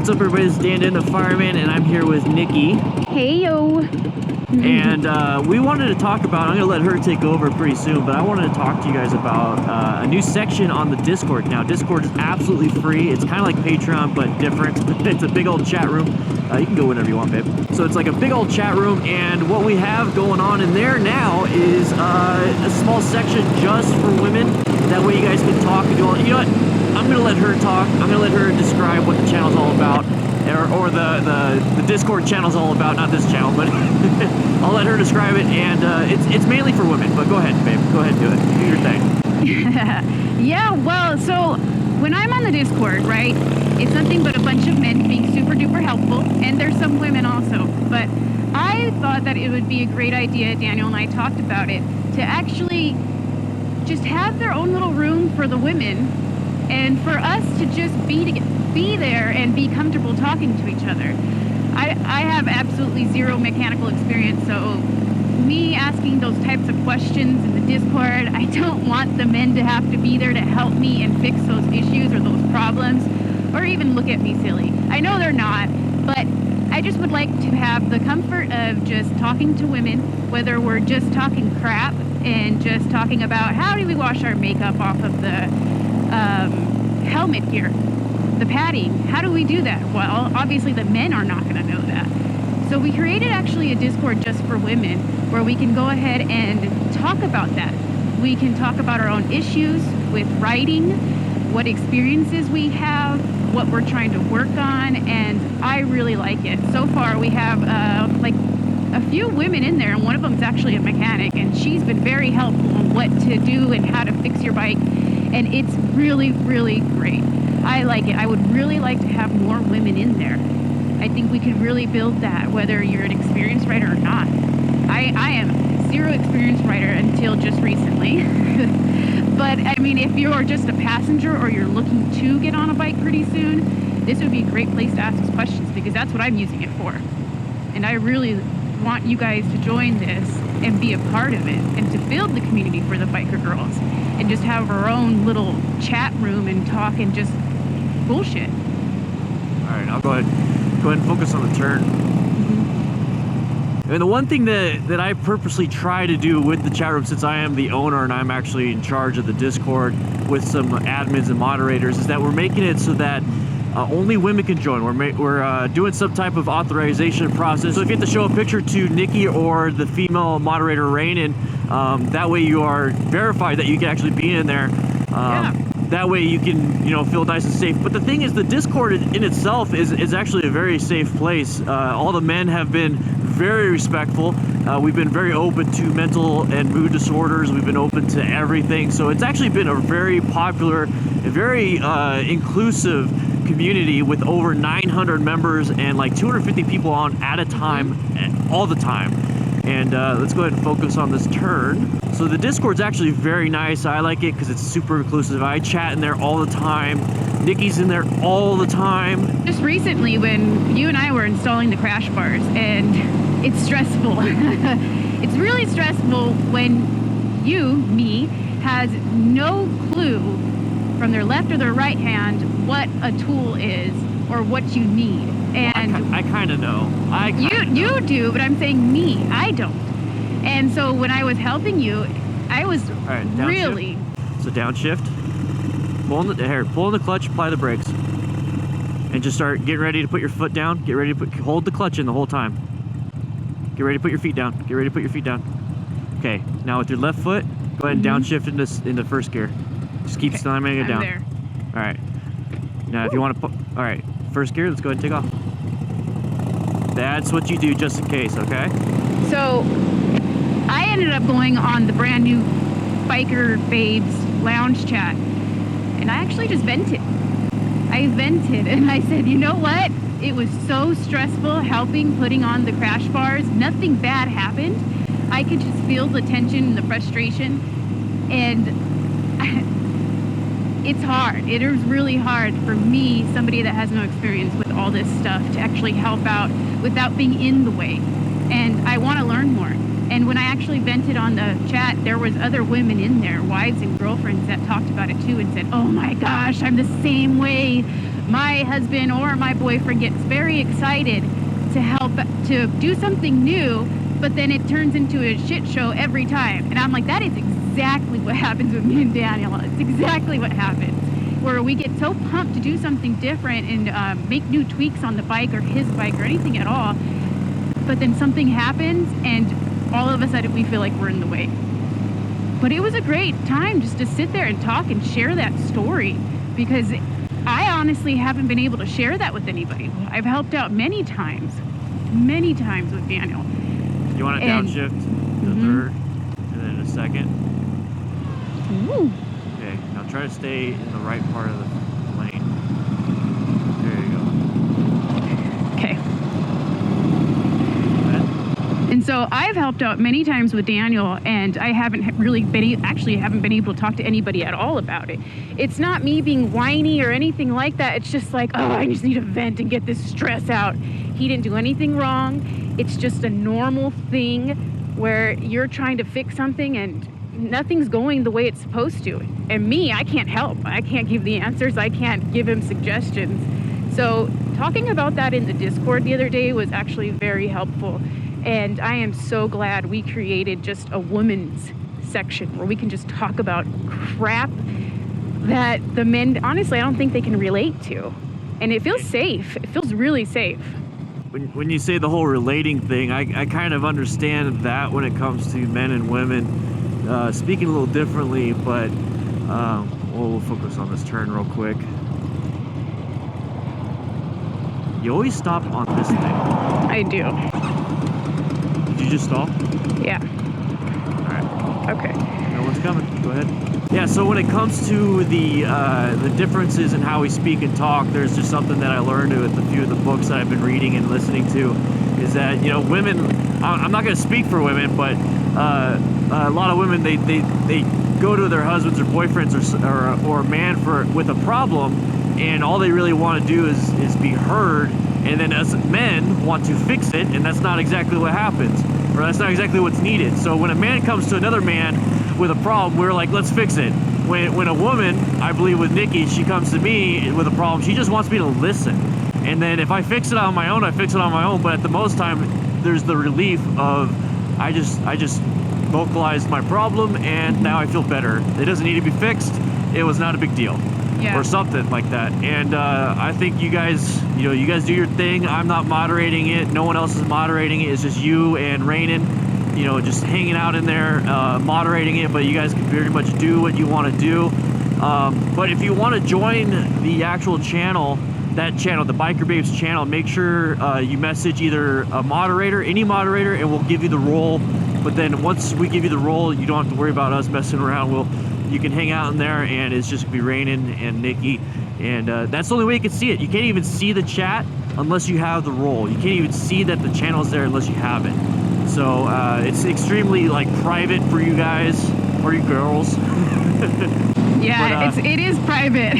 What's up, everybody? This is DanDanTheFireman, and I'm here with Nikki. Hey, yo. And we wanted to talk about, I'm going to let her take over pretty soon, but I wanted to talk to you guys about a new section on the Discord. Now, Discord is absolutely free. It's kind of like Patreon, but different. It's a big old chat room. You can go whenever you want, babe. So it's like a big old chat room, and what we have going on in there now is a small section just for women. That way you guys can talk and do all, you know what? I'm going to let her talk. I'm going to let her describe what the channel's all about. Or the Discord channel's all about, not this channel, but I'll let her describe it, and it's mainly for women, but go ahead, babe, go ahead and do it, do your thing. Yeah, well, so when I'm on the Discord, right, it's nothing but a bunch of men being super duper helpful, and there's some women also, but I thought that it would be a great idea, Daniel and I talked about it, to actually just have their own little room for the women, and for us to just be there and be comfortable talking to each other. I have absolutely zero mechanical experience, so me asking those types of questions in the Discord, I don't want the men to have to be there to help me and fix those issues or those problems, or even look at me silly. I know they're not, but I just would like to have the comfort of just talking to women, whether we're just talking crap and just talking about how do we wash our makeup off of the helmet gear, the padding, how do we do that? Well, obviously the men are not going to know that. So we created actually a Discord just for women where we can go ahead and talk about that. We can talk about our own issues with writing, what experiences we have, what we're trying to work on, and I really like it. So far we have like a few women in there, and one of them is actually a mechanic, and she's been very helpful on what to do and how to fix your bike, and it's really, really great. I like it. I would really like to have more women in there. I think we could really build that, whether you're an experienced rider or not. I am zero experienced rider until just recently. But I mean, if you're just a passenger or you're looking to get on a bike pretty soon, this would be a great place to ask us questions, because that's what I'm using it for. And I really want you guys to join this and be a part of it, and to build the community for the biker girls, and just have our own little chat room and talk and just bullshit. All right, I'll go ahead and focus on the turn. And the one thing that I purposely try to do with the chat room, since I am the owner and I'm actually in charge of the Discord with some admins and moderators, is that we're making it so that only women can join. We're doing some type of authorization process. So if you have to show a picture to Nikki or the female moderator Raynin, that way you are verified that you can actually be in there. That way you can, you know, feel nice and safe. But the thing is, the Discord in itself is actually a very safe place. All the men have been very respectful. We've been very open to mental and mood disorders. We've been open to everything. So it's actually been a very popular, very inclusive community with over 900 members and like 250 people on at a time, all the time. And let's go ahead and focus on this turn. So the Discord's actually very nice. I like it because it's super inclusive. I chat in there all the time. Nikki's in there all the time. Just recently when you and I were installing the crash bars, and it's stressful. It's really stressful when me, has no clue from their left or their right hand what a tool is or what you need. And well, I kind of know. You do, but I'm saying me, I don't. And so when I was helping you, I was really... So downshift, pull in the clutch, apply the brakes, and just start getting ready to put your foot down. Get ready to hold the clutch in the whole time. Get ready to put your feet down. Get ready to put your feet down. Okay, now with your left foot, go ahead and downshift into first gear. Just keep slamming it down. There. All right. Now if you want to, all right, first gear, let's go ahead and take off. That's what you do just in case, okay? So I ended up going on the brand new Biker Babes lounge chat, and I actually just vented. I vented and I said, you know what? It was so stressful helping putting on the crash bars. Nothing bad happened. I could just feel the tension and the frustration, and it's hard. It is really hard for me, somebody that has no experience with all this stuff, to actually help out without being in the way. And I want to learn more. And when I actually vented on the chat, there was other women in there, wives and girlfriends, that talked about it too and said, oh my gosh, I'm the same way. my husband or my boyfriend gets very excited to help to do something new, but then it turns into a shit show every time. And I'm like, that is exactly what happens with me and Daniel. It's exactly what happens, where we get so pumped to do something different and make new tweaks on the bike or his bike or anything at all, but then something happens and all of a sudden we feel like we're in the way. But it was a great time just to sit there and talk and share that story, because I honestly haven't been able to share that with anybody. I've helped out many times with Daniel. You want to downshift the third and then a second? Ooh. Okay, now try to stay in the right part of the lane. There you go. Okay. And so I've helped out many times with Daniel, and I haven't really haven't been able to talk to anybody at all about it. It's not me being whiny or anything like that. It's just like, oh, I just need to vent and get this stress out. He didn't do anything wrong. It's just a normal thing where you're trying to fix something and nothing's going the way it's supposed to. And me, I can't help. I can't give the answers. I can't give him suggestions. So talking about that in the Discord the other day was actually very helpful. And I am so glad we created just a women's section where we can just talk about crap that the men, honestly, I don't think they can relate to. And it feels safe. It feels really safe. When you say the whole relating thing, I kind of understand that when it comes to men and women. Speaking a little differently, but we'll focus on this turn real quick. You always stop on this thing. I do. Did you just stall? Yeah. All right. Okay. No one's coming. Go ahead. Yeah, so when it comes to the differences in how we speak and talk, there's just something that I learned with a few of the books that I've been reading and listening to, is that, you know, women, I'm not going to speak for women, but a lot of women, they go to their husbands or boyfriends or a man with a problem, and all they really want to do is be heard, and then us men want to fix it, and that's not exactly what happens, or that's not exactly what's needed. So when a man comes to another man with a problem, we're like, let's fix it. When a woman, I believe with Nikki, she comes to me with a problem, she just wants me to listen. And then if I fix it on my own, I fix it on my own. But at the most time, there's the relief of, I just vocalized my problem and now I feel better. It doesn't need to be fixed. It was not a big deal. Yeah. Or something like that. And I think you guys do your thing. I'm not moderating it. No one else is moderating it. It's just you and Raynin, just hanging out in there, moderating it, but you guys can pretty much do what you want to do. But if you want to join the actual channel, that channel, the Biker Babes channel, make sure you message either a moderator, any moderator, and we'll give you the role. But then once we give you the role, you don't have to worry about us messing around. You can hang out in there, and it's just gonna be Raynin and Nikki, and that's the only way you can see it. You can't even see the chat unless you have the role. You can't even see that the channel is there unless you have it. So it's extremely private for you guys or you girls. Yeah, but, it is private.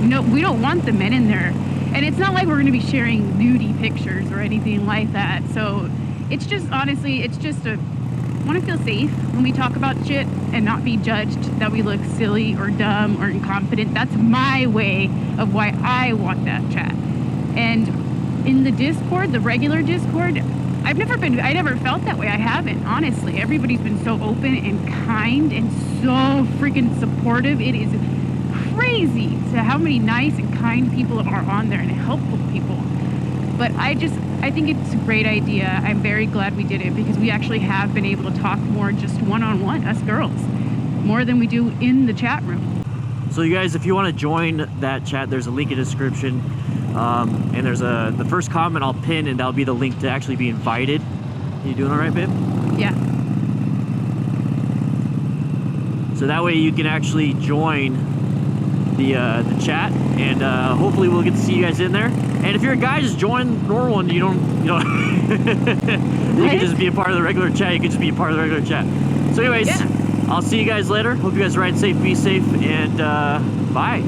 No, we don't want the men in there, and it's not like we're going to be sharing nudie pictures or anything like that. So it's just, honestly, it's just want to feel safe when we talk about shit and not be judged that we look silly or dumb or incompetent. That's my way of why I want that chat. And in the Discord, the regular Discord, I never felt that way. I haven't, honestly. Everybody's been so open and kind and so freaking supportive. It is crazy to how many nice and kind people are on there and helpful people. But I think it's a great idea. I'm very glad we did it because we actually have been able to talk more just one-on-one, us girls, more than we do in the chat room. So you guys, if you want to join that chat, there's a link in the description. And there's the first comment I'll pin, and that'll be the link to actually be invited. You doing all right, babe? Yeah. So that way you can actually join the chat, and hopefully we'll get to see you guys in there. And if you're a guy, just join normal, and you don't you can just be a part of the regular chat. You can just be a part of the regular chat. So anyways, yeah. I'll see you guys later. Hope you guys ride safe, be safe, and bye.